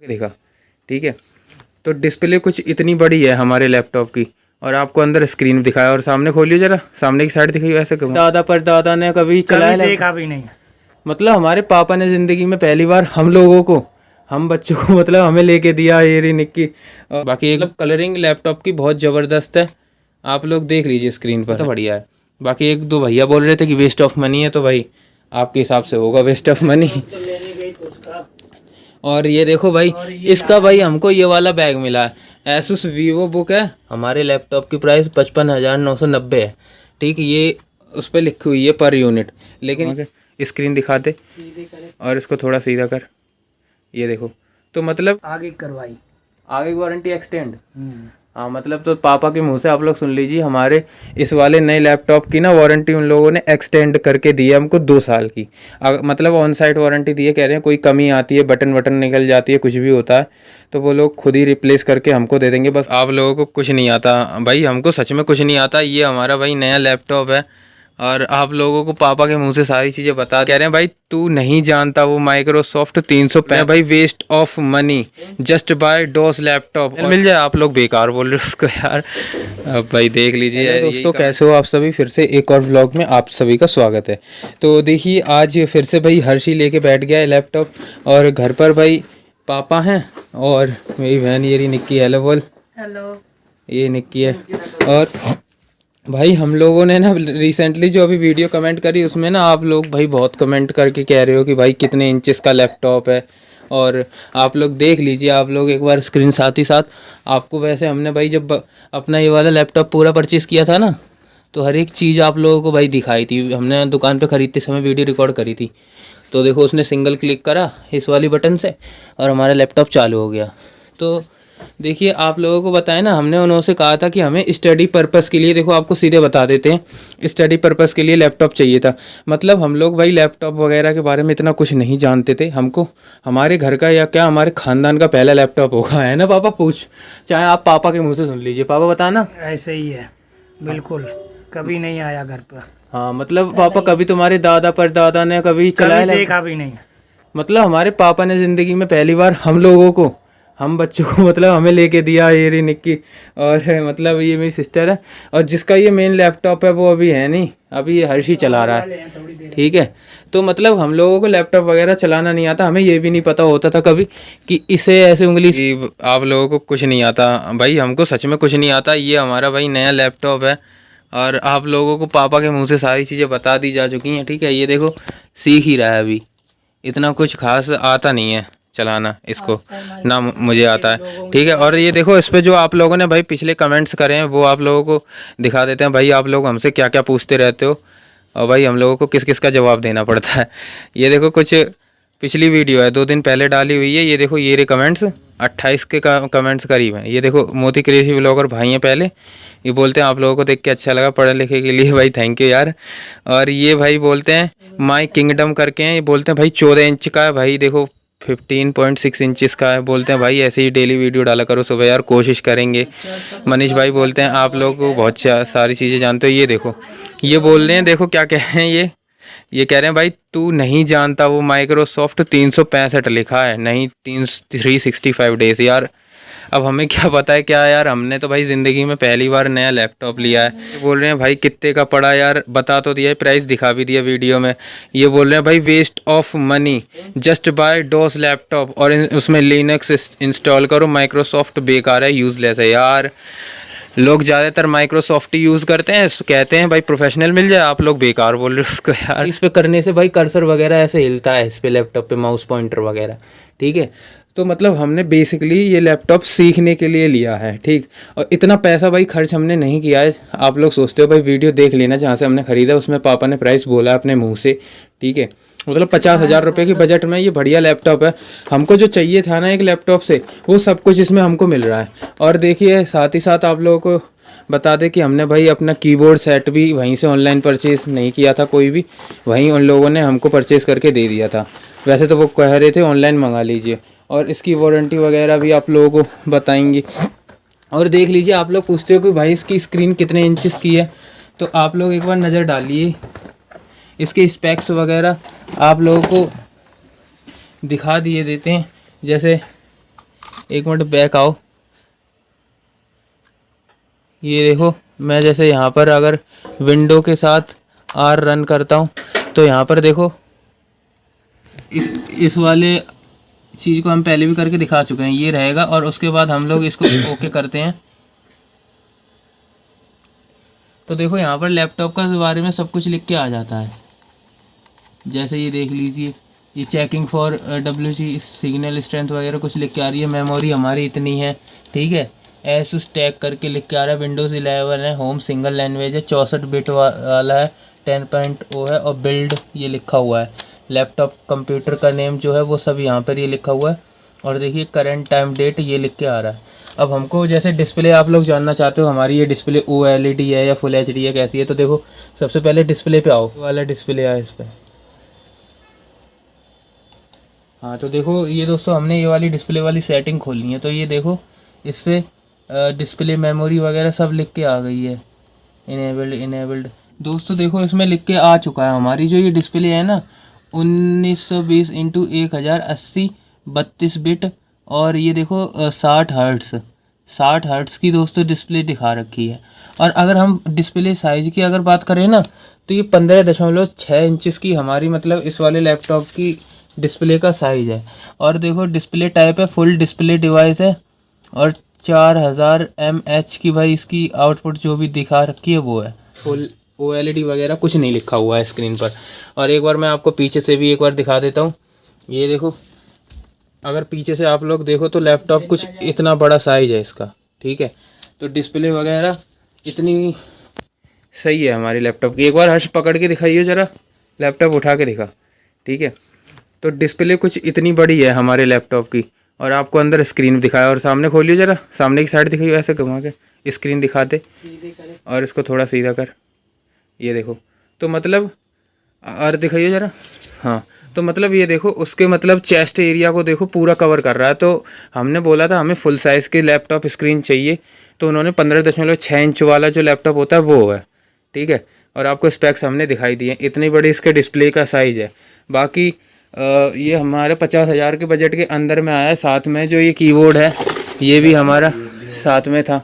देखा, ठीक है। तो डिस्प्ले कुछ इतनी बड़ी है हमारे लैपटॉप की, और आपको अंदर स्क्रीन दिखाया, और सामने खोलिए जरा, सामने की साइड दिखाइए ऐसे। दादा पर दादा ने कभी चलाया देखा भी नहीं। मतलब हमारे पापा ने ज़िंदगी में पहली बार हम लोगों को, हम बच्चों को मतलब हमें लेके दिया ये रही निक्की। और बाकी एक कलरिंग लैपटॉप की बहुत ज़बरदस्त है, आप लोग देख लीजिए स्क्रीन पर, तो बढ़िया है। बाकी एक दो भैया बोल रहे थे कि वेस्ट ऑफ मनी है, तो भाई आपके हिसाब से होगा वेस्ट ऑफ मनी। और ये देखो भाई, इसका भाई हमको ये वाला बैग मिला है, एसुस वीवो बुक है। हमारे लैपटॉप की प्राइस 55,990 है, ठीक। ये उस पर लिखी हुई है पर यूनिट, लेकिन स्क्रीन दिखा दे और इसको थोड़ा सीधा कर, ये देखो। तो मतलब आगे करवाई, आगे वारंटी एक्सटेंड। हाँ मतलब तो पापा के मुंह से आप लोग सुन लीजिए, हमारे इस वाले नए लैपटॉप की ना वारंटी उन लोगों ने एक्सटेंड करके दी है हमको 2 साल की। मतलब ऑन साइट वारंटी दी है, कह रहे हैं कोई कमी आती है, बटन वटन निकल जाती है, कुछ भी होता है तो वो लोग खुद ही रिप्लेस करके हमको दे देंगे। बस आप लोगों को कुछ नहीं आता भाई, हमको सच में कुछ नहीं आता। ये हमारा भाई नया लैपटॉप है, और आप लोगों को पापा के मुंह से सारी चीज़ें बता कह रहे हैं भाई तू नहीं जानता वो माइक्रोसॉफ्ट 365 भाई waste of money, just buy DOS laptop मिल जाए। आप लोग बेकार बोल रहे हो उसको यार। अब भाई देख लीजिए दोस्तों, कैसे हो आप सभी। फिर से एक और व्लॉग में आप सभी का स्वागत है। तो देखिए आज फिर से भाई हर्षी लेके बैठ गया है लैपटॉप, और घर पर भाई पापा हैं और मेरी बहन ये रही निक्की। हेलो बोल। हेलो। ये निक्की है। और भाई हम लोगों ने ना रिसेंटली जो अभी वीडियो कमेंट करी उसमें ना आप लोग भाई बहुत कमेंट करके कह रहे हो कि भाई कितने इंचेस का लैपटॉप है, और आप लोग देख लीजिए आप लोग एक बार स्क्रीन साथ ही साथ आपको। वैसे हमने भाई जब अपना ये वाला लैपटॉप पूरा परचेज़ किया था ना, तो हर एक चीज़ आप लोगों को भाई दिखाई थी, हमने दुकान पे ख़रीदते समय वीडियो रिकॉर्ड करी थी। तो देखो उसने सिंगल क्लिक करा इस वाली बटन से और हमारा लैपटॉप चालू हो गया। तो देखिए आप लोगों को बताएं ना, हमने उन्होंने कहा था कि हमें स्टडी पर्पस के लिए, देखो आपको सीधे बता देते हैं, स्टडी पर्पस के लिए लैपटॉप चाहिए था। मतलब हम लोग भाई लैपटॉप वगैरह के बारे में इतना कुछ नहीं जानते थे। हमको हमारे घर का या क्या हमारे ख़ानदान का पहला लैपटॉप होगा, है ना पापा। पूछ, चाहे आप पापा के मुँह से सुन लीजिए। पापा बताना। ऐसे ही है बिल्कुल, कभी नहीं आया घर पर। हाँ मतलब पापा कभी तुम्हारे दादा पर दादा ने कभी चलाया, देखा भी नहीं। मतलब हमारे पापा ने ज़िंदगी में पहली बार हम लोगों को, हम बच्चों को मतलब हमें लेके दिया ये रही निक्की। और मतलब ये मेरी सिस्टर है, और जिसका ये मेन लैपटॉप है वो अभी है नहीं, अभी ये हर्षी चला रहा है, ठीक है। तो मतलब हम लोगों को लैपटॉप वगैरह चलाना नहीं आता, हमें ये भी नहीं पता होता था कभी कि इसे ऐसे उंगली। आप लोगों को कुछ नहीं आता भाई, हमको सच में कुछ नहीं आता। ये हमारा भाई नया लैपटॉप है, और आप लोगों को पापा के मुँह से सारी चीज़ें बता दी जा चुकी हैं, ठीक है। ये देखो सीख ही रहा है अभी, इतना कुछ खास आता नहीं है चलाना इसको, ना मुझे आता है, ठीक है। और ये देखो इस पे जो आप लोगों ने भाई पिछले कमेंट्स करे हैं वो आप लोगों को दिखा देते हैं। भाई आप लोग हमसे क्या क्या पूछते रहते हो, और भाई हम लोगों को किस किस का जवाब देना पड़ता है। ये देखो कुछ पिछली वीडियो है 2 दिन पहले डाली हुई है, ये देखो ये रे कमेंट्स 28 के कमेंट्स करीब हैं। ये देखो मोती क्रेजी व्लॉगर भाई हैं पहले, ये बोलते हैं आप लोगों को देख के अच्छा लगा पढ़े लिखे के लिए, भाई थैंक यू यार। और ये भाई बोलते हैं माई किंगडम करके हैं, ये बोलते हैं भाई 14 इंच का है, भाई देखो 15.6 इंचज़ का है। बोलते हैं भाई ऐसे ही डेली वीडियो डाला करो सुबह यार, कोशिश करेंगे। मनीष भाई बोलते हैं आप लोग बहुत सारी चीज़ें जानते हो। ये देखो ये बोल रहे हैं, देखो क्या कह रहे हैं, ये कह रहे हैं भाई तू नहीं जानता वो माइक्रोसॉफ्ट 365 लिखा है, नहीं 365 डेज यार। अब हमें क्या पता है क्या यार, हमने तो भाई ज़िंदगी में पहली बार नया लैपटॉप लिया है। बोल रहे हैं भाई कितने का पड़ा यार, बता तो दिया, प्राइस दिखा भी दिया वीडियो में। ये बोल रहे हैं भाई waste of money, just buy DOS laptop, और उसमें लिनक्स इंस्टॉल करो, माइक्रोसॉफ्ट बेकार है, यूज़लेस है यार। लोग ज़्यादातर माइक्रोसॉफ्ट ही यूज़ करते हैं, कहते हैं भाई प्रोफेशनल मिल जाए, आप लोग बेकार बोल रहे हो उसको यार। इस पे करने से भाई कर्सर वगैरह ऐसे हिलता है इस पे लैपटॉप पे, माउस पॉइंटर वगैरह, ठीक है। तो मतलब हमने बेसिकली ये लैपटॉप सीखने के लिए लिया है, ठीक। और इतना पैसा भाई खर्च हमने नहीं किया है। आप लोग सोचते हो भाई वीडियो देख लेना जहाँ से हमने ख़रीदा, उसमें पापा ने प्राइस बोला अपने मुँह से, ठीक है। मतलब 50,000 रुपये की बजट में ये बढ़िया लैपटॉप है। हमको जो चाहिए था ना एक लैपटॉप से, वो सब कुछ इसमें हमको मिल रहा है। और देखिए साथ ही साथ आप लोगों को बता दें कि हमने भाई अपना कीबोर्ड सेट भी वहीं से ऑनलाइन परचेज़ नहीं किया था कोई भी, वहीं उन लोगों ने हमको परचेज़ करके दे दिया था। वैसे तो वो कह रहे थे ऑनलाइन मंगा लीजिए, और इसकी वारंटी वगैरह भी आप लोगों को बताएंगे। और देख लीजिए, आप लोग पूछते हो कि भाई इसकी स्क्रीन कितने इंचेस की है, तो आप लोग एक बार नज़र डालिए, इसके स्पेक्स वगैरह आप लोगों को दिखा दिए देते हैं। जैसे एक मिनट बैक आओ। ये देखो, मैं जैसे यहाँ पर अगर विंडो के साथ आर रन करता हूँ तो यहाँ पर देखो इस वाले चीज़ को हम पहले भी करके दिखा चुके हैं, ये रहेगा। और उसके बाद हम लोग इसको ओके करते हैं तो देखो यहाँ पर लैपटॉप का बारे में सब कुछ लिख के आ जाता है। जैसे ये देख लीजिए, ये checking for WC signal strength वगैरह कुछ लिख के आ रही है। मेमोरी हमारी इतनी है, ठीक है। एसूस टैग करके लिख के आ रहा है। विंडोज़ 11 है, होम सिंगल लैंग्वेज है, 64 बिट वाला है, 10.0 है और बिल्ड ये लिखा हुआ है। लैपटॉप कंप्यूटर का नेम जो है वो सब यहाँ पर ये लिखा हुआ है। और देखिए करंट टाइम डेट ये लिख के आ रहा है। अब हमको जैसे डिस्प्ले आप लोग जानना चाहते हो हमारी ये डिस्प्ले OLED है या फुल HD है, कैसी है, तो देखो सबसे पहले डिस्प्ले पे आओ। वाला डिस्प्ले है इस पर। हाँ तो देखो ये दोस्तों हमने ये वाली डिस्प्ले वाली सेटिंग खोलनी है तो ये देखो इस पर डिस्प्ले मेमोरी वगैरह सब लिख के आ गई है। इनेबल्ड दोस्तों देखो इसमें लिख के आ चुका है। हमारी जो ये डिस्प्ले है ना 1920 × 1080 32 बिट और ये देखो 60 हर्ट्स की दोस्तों डिस्प्ले दिखा रखी है। और अगर हम डिस्प्ले साइज़ की अगर बात करें ना तो ये 15.6 इंचज़ की हमारी मतलब इस वाले लैपटॉप की डिस्प्ले का साइज़ है। और देखो डिस्प्ले टाइप है फुल डिस्प्ले डिवाइस है और 4000 mAh की भाई इसकी आउटपुट जो भी दिखा रखी है वो है। फुल OLED वगैरह कुछ नहीं लिखा हुआ है स्क्रीन पर। और एक बार मैं आपको पीछे से भी एक बार दिखा देता हूँ। ये देखो अगर पीछे से आप लोग देखो तो लैपटॉप कुछ इतना बड़ा साइज़ है इसका, ठीक है। तो डिस्प्ले वगैरह इतनी सही है हमारी लैपटॉप की। एक बार हर्ष पकड़ के दिखाइए ज़रा, लैपटॉप उठा के दिखा, ठीक है। तो डिस्प्ले कुछ इतनी बड़ी है हमारे लैपटॉप की। और आपको अंदर स्क्रीन दिखाया और सामने खोलिए ज़रा, सामने की साइड दिखाइए, ऐसे घुमा के स्क्रीन दिखाते और इसको थोड़ा सीधा कर, ये देखो। तो मतलब और दिखाइए ज़रा, हाँ। तो मतलब ये देखो उसके मतलब चेस्ट एरिया को देखो पूरा कवर कर रहा है। तो हमने बोला था हमें फुल साइज़ के लैपटॉप स्क्रीन चाहिए तो उन्होंने 15.6 इंच वाला जो लैपटॉप होता है वो है, ठीक है। और आपको स्पेक्स हमने दिखाई दिए, इतनी बड़ी इसके डिस्प्ले का साइज़ है। बाकी ये हमारे 50,000 के बजट के अंदर में आया है। साथ में जो ये कीबोर्ड है ये भी हमारा साथ में था।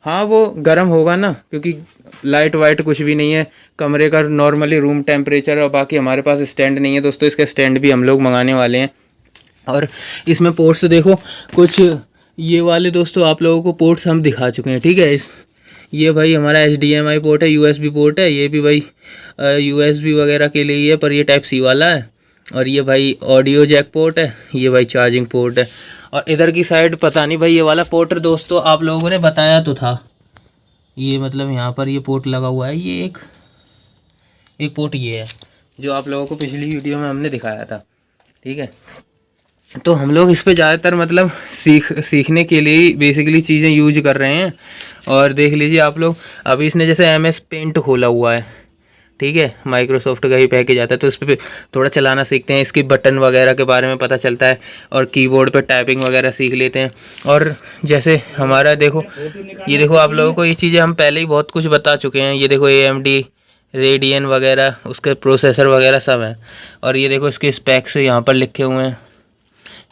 हाँ वो गर्म होगा ना क्योंकि लाइट वाइट कुछ भी नहीं है, कमरे का नॉर्मली रूम टेम्परेचर। और बाकी हमारे पास स्टैंड नहीं है दोस्तों, इसका स्टैंड भी हम लोग मंगाने वाले हैं। और इसमें पोर्ट्स देखो कुछ ये वाले दोस्तों आप लोगों को पोर्ट्स हम दिखा चुके हैं, ठीक है। ये भाई हमारा HDMI पोर्ट है, USB पोर्ट है, ये भी भाई USB वगैरह के लिए है पर ये टाइप C वाला है। और ये भाई ऑडियो जैक पोर्ट है, ये भाई चार्जिंग पोर्ट है। और इधर की साइड पता नहीं भाई ये वाला पोर्ट दोस्तों आप लोगों ने बताया तो था, ये मतलब यहाँ पर ये पोर्ट लगा हुआ है। ये एक पोर्ट ये है जो आप लोगों को पिछली वीडियो में हमने दिखाया था, ठीक है। तो हम लोग इस पे ज़्यादातर मतलब सीखने के लिए बेसिकली चीज़ें यूज कर रहे हैं। और देख लीजिए आप लोग, अभी इसने जैसे MS पेंट खोला हुआ है, ठीक है, माइक्रोसॉफ्ट का ही पैकेज आता है। तो इस पर थोड़ा चलाना सीखते हैं, इसके बटन वगैरह के बारे में पता चलता है और कीबोर्ड पे टाइपिंग वगैरह सीख लेते हैं। और जैसे हमारा देखो ये देखो आप लोगों को ये चीज़ें हम पहले ही बहुत कुछ बता चुके हैं। ये देखो AMD रेडियन वगैरह उसके प्रोसेसर वगैरह सब हैं। और ये देखो इसके स्पेक्स यहाँ पर लिखे हुए हैं।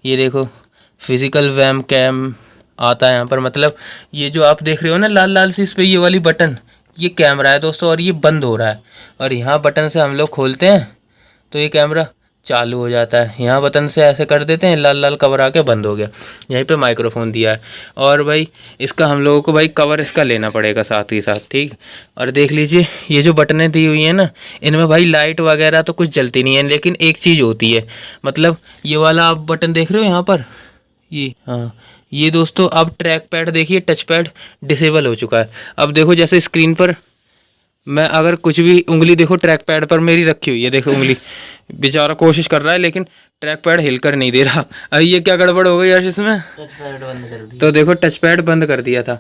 ये देखो फिज़िकल वैम कैम आता है यहाँ पर, मतलब ये जो आप देख रहे हो ना लाल लाल सी, इस पर ये वाली बटन ये कैमरा है दोस्तों और ये बंद हो रहा है। और यहाँ बटन से हम लोग खोलते हैं तो ये कैमरा चालू हो जाता है। यहाँ बटन से ऐसे कर देते हैं, लाल लाल कवर आके बंद हो गया। यहीं पे माइक्रोफोन दिया है। और भाई इसका हम लोगों को भाई कवर इसका लेना पड़ेगा साथ ही साथ, ठीक। और देख लीजिए ये जो बटनें दी हुई हैं ना, इनमें भाई लाइट वगैरह तो कुछ जलती नहीं है, लेकिन एक चीज़ होती है, मतलब ये वाला आप बटन देख रहे हो यहाँ पर, ये हाँ ये दोस्तों अब ट्रैक पैड देखिए, टच पैड डिसेबल हो चुका है। अब देखो जैसे स्क्रीन पर मैं अगर कुछ भी उंगली देखो ट्रैक पैड पर मेरी रखी हुई है, देखो उंगली बेचारा कोशिश कर रहा है लेकिन ट्रैक पैड हिल कर नहीं दे रहा। अब ये क्या गड़बड़ हो गई यार इसमें, टच पैड बंद कर दिया। तो देखो टच पैड बंद कर दिया था,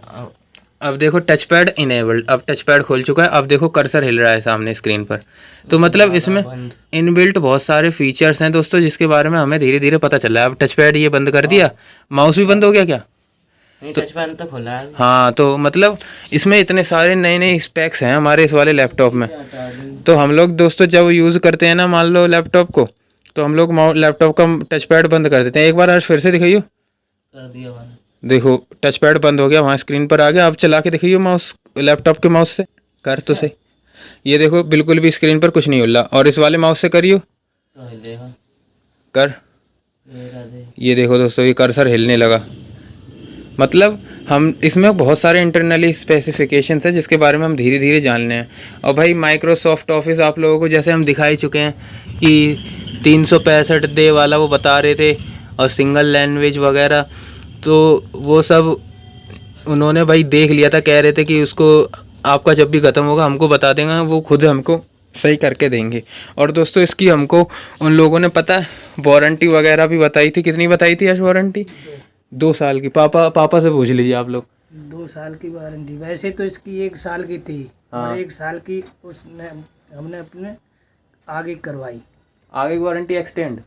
अब देखो टच पैड इनेबल्ड, अब टच पैड खोल चुका है। अब देखो कर्सर हिल रहा है सामने स्क्रीन पर। तो मतलब इसमें इनबिल्ट बहुत सारे फीचर्स हैं दोस्तों जिसके बारे में हमें धीरे धीरे पता चल रहा है। अब टच पैड ये बंद कर दिया, माउस भी बंद हो गया क्या? तो टच पैड तो खुला है। हाँ तो मतलब इसमें इतने सारे नए नए स्पेक्स हैं हमारे इस वाले लैपटॉप में। तो हम लोग दोस्तों जब यूज़ करते हैं ना मान लो लैपटॉप को, तो हम लोग लैपटॉप का टच पैड बंद कर देते हैं। एक बार आज फिर से दिखाइयो, कर दिया मैंने। देखो टच पैड बंद हो गया, वहाँ स्क्रीन पर आ गया। आप चला के देखिए माउस, लैपटॉप के माउस से कर तो सही। ये देखो बिल्कुल भी स्क्रीन पर कुछ नहीं हो रहा। और इस वाले माउस से करियो, तो हिलेगा। कर। ये रहा दे। ये देखो दोस्तों, ये कर्सर हिलने लगा। मतलब हम इसमें बहुत सारे इंटरनली स्पेसिफिकेशंस है जिसके बारे में हम धीरे धीरे जान रहे हैं। और भाई माइक्रोसॉफ्ट ऑफिस आप लोगों को जैसे हम दिखा ही चुके हैं कि 365 डे वाला वो बता रहे थे, और सिंगल लैंग्वेज वगैरह, तो वो सब उन्होंने भाई देख लिया था। कह रहे थे कि उसको आपका जब भी ख़त्म होगा हमको बता देंगे, वो खुद हमको सही करके देंगे। और दोस्तों इसकी हमको उन लोगों ने पता है वारंटी वगैरह भी बताई थी। कितनी बताई थी यश वारंटी? 2 साल की। पापा से पूछ लीजिए आप लोग। 2 साल की वारंटी। वैसे तो इसकी 1 साल की थी। हाँ। और 1 साल की उसने हमने अपने आगे करवाई। आगे की वारंटी एक्सटेंड।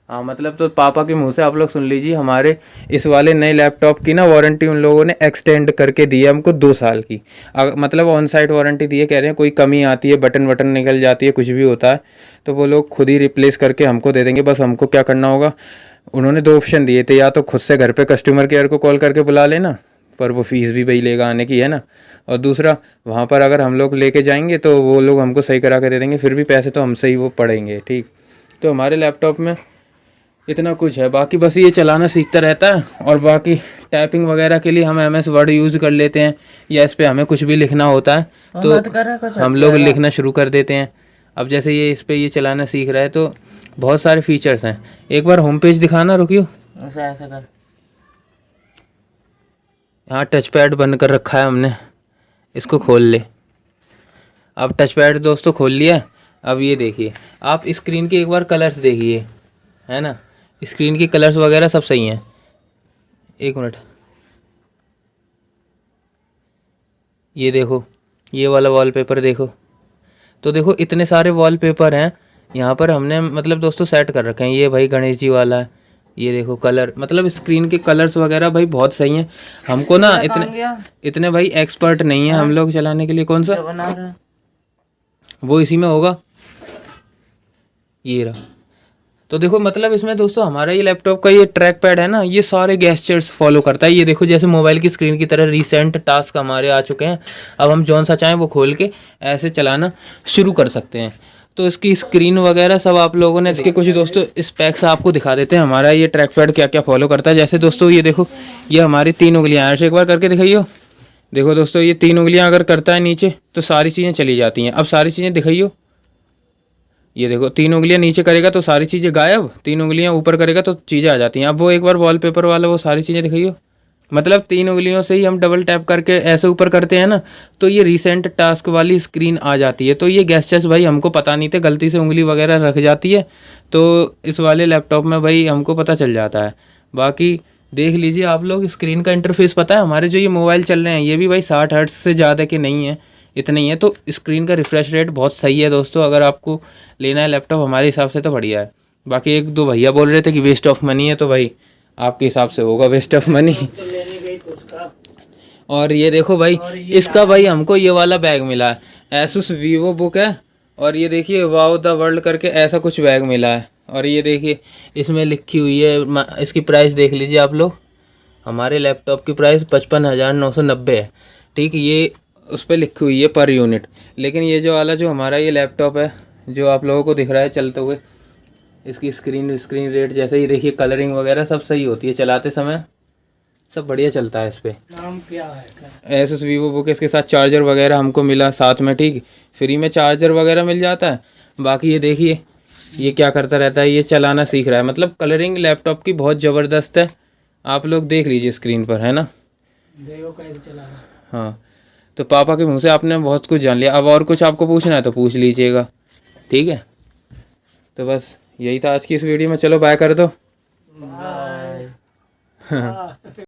हाँ मतलब तो पापा के मुंह से आप लोग सुन लीजिए, हमारे इस वाले नए लैपटॉप की ना वारंटी उन लोगों ने एक्सटेंड करके दी है हमको 2 साल की। मतलब ऑन साइट वारंटी दी है। कह रहे हैं कोई कमी आती है, बटन वटन निकल जाती है, कुछ भी होता है तो वो लोग खुद ही रिप्लेस करके हमको दे देंगे। बस हमको क्या करना होगा, उन्होंने 2 ऑप्शन दिए थे, या तो खुद से घर पे कस्टमर केयर को कॉल करके बुला लेना, पर वो फीस भी वही लेगा आने की, है ना। और दूसरा वहाँ पर अगर हम लोग लेके जाएंगे तो वो लोग हमको सही करा के दे देंगे, फिर भी पैसे तो हमसे ही वो पड़ेंगे। ठीक, तो हमारे लैपटॉप में इतना कुछ है। बाकी बस ये चलाना सीखता रहता है। और बाकी टाइपिंग वगैरह के लिए हम MS वर्ड यूज़ कर लेते हैं, या इस पर हमें कुछ भी लिखना होता है तो हम लोग लिखना शुरू कर देते हैं। अब जैसे ये इस पर ये चलाना सीख रहा है तो बहुत सारे फीचर्स हैं। एक बार होम पेज दिखाना, रुकियो। ऐसा ऐसा कर। यहाँ टच पैड बंद कर रखा है हमने, इसको खोल ले। अब टच पैड दोस्तों खोल लिया। अब ये देखिए आप स्क्रीन के एक बार कलर्स देखिए, है ना। स्क्रीन के कलर्स वगैरह सब सही हैं। 1 मिनट, ये देखो ये वाला वॉलपेपर देखो। तो देखो इतने सारे वॉलपेपर हैं यहाँ पर हमने मतलब दोस्तों सेट कर रखे हैं। ये भाई गणेश जी वाला है, ये देखो कलर, मतलब स्क्रीन के कलर्स वगैरह भाई बहुत सही हैं। हमको ना इतने भाई एक्सपर्ट नहीं है हम लोग चलाने के लिए। कौन सा बना रहा? वो इसी में होगा, ये रहा। तो देखो मतलब इसमें दोस्तों हमारा ये लैपटॉप का ये ट्रैक पैड है ना, ये सारे गेस्चर्स फॉलो करता है। ये देखो जैसे मोबाइल की स्क्रीन की तरह रिसेंट टास्क हमारे आ चुके हैं। अब हम जौन सा चाहें वो खोल के ऐसे चलाना शुरू कर सकते हैं। तो इसकी स्क्रीन वगैरह सब आप लोगों ने, इसके कुछ दोस्तों स्पेक्स आपको दिखा देते हैं हमारा ये ट्रैक पैड क्या क्या फॉलो करता है। जैसे दोस्तों ये देखो, ये हमारी 3 उंगलियाँ हैं। ऐसे एक बार करके दिखाइयो। देखो दोस्तों ये 3 उंगलियाँ अगर करता है नीचे तो सारी चीज़ें चली जाती हैं। अब सारी चीज़ें दिखाइयो। ये देखो 3 उंगलियां नीचे करेगा तो सारी चीज़ें गायब, 3 उंगलियां ऊपर करेगा तो चीज़ें आ जाती हैं। अब वो एक बार वॉलपेपर वाला वो सारी चीज़ें दिखाइयो। मतलब 3 उंगलियों से ही हम डबल टैप करके ऐसे ऊपर करते हैं ना, तो ये रीसेंट टास्क वाली स्क्रीन आ जाती है। तो ये गेस्चर्स भाई हमको पता नहीं थे, गलती से उंगली वगैरह रख जाती है तो इस वाले लैपटॉप में भाई हमको पता चल जाता है। बाकी देख लीजिए आप लोग, स्क्रीन का इंटरफेस पता है हमारे जो ये मोबाइल चल रहे हैं ये भी भाई 60 हर्ट्ज से ज़्यादा के नहीं है, इतना ही है। तो स्क्रीन का रिफ्रेश रेट बहुत सही है दोस्तों। अगर आपको लेना है लैपटॉप हमारे हिसाब से तो बढ़िया है। बाकी 1-2 भैया बोल रहे थे कि वेस्ट ऑफ मनी है, तो भाई आपके हिसाब से होगा वेस्ट ऑफ मनी। और ये देखो भाई इसका भाई हमको ये वाला बैग मिला है, Asus Vivo बुक है। और ये देखिए वाओ द वर्ल्ड करके ऐसा कुछ बैग मिला है। और ये देखिए इसमें लिखी हुई है, इसकी प्राइस देख लीजिए आप लोग। हमारे लैपटॉप की प्राइस 55,990 है। ठीक, ये उस पर लिखी हुई है पर यूनिट। लेकिन ये जो वाला जो हमारा ये लैपटॉप है जो आप लोगों को दिख रहा है चलते हुए, इसकी स्क्रीन रेट जैसे ही देखिए, कलरिंग वगैरह सब सही होती है, चलाते समय सब बढ़िया चलता है इस पर। नाम क्या है? Asus Vivo book. इसके साथ चार्जर वगैरह हमको मिला साथ में। ठीक, फ्री में चार्जर वगैरह मिल जाता है। बाकी ये देखिए ये क्या करता रहता है, ये चलाना सीख रहा है। मतलब कलरिंग लैपटॉप की बहुत ज़बरदस्त है, आप लोग देख लीजिए स्क्रीन पर, है ना। देखो कैसे चला रहा। हाँ, तो पापा के मुंह से आपने बहुत कुछ जान लिया। अब और कुछ आपको पूछना है तो पूछ लीजिएगा, ठीक है। तो बस यही था आज की इस वीडियो में। चलो बाय कर दो। बाय।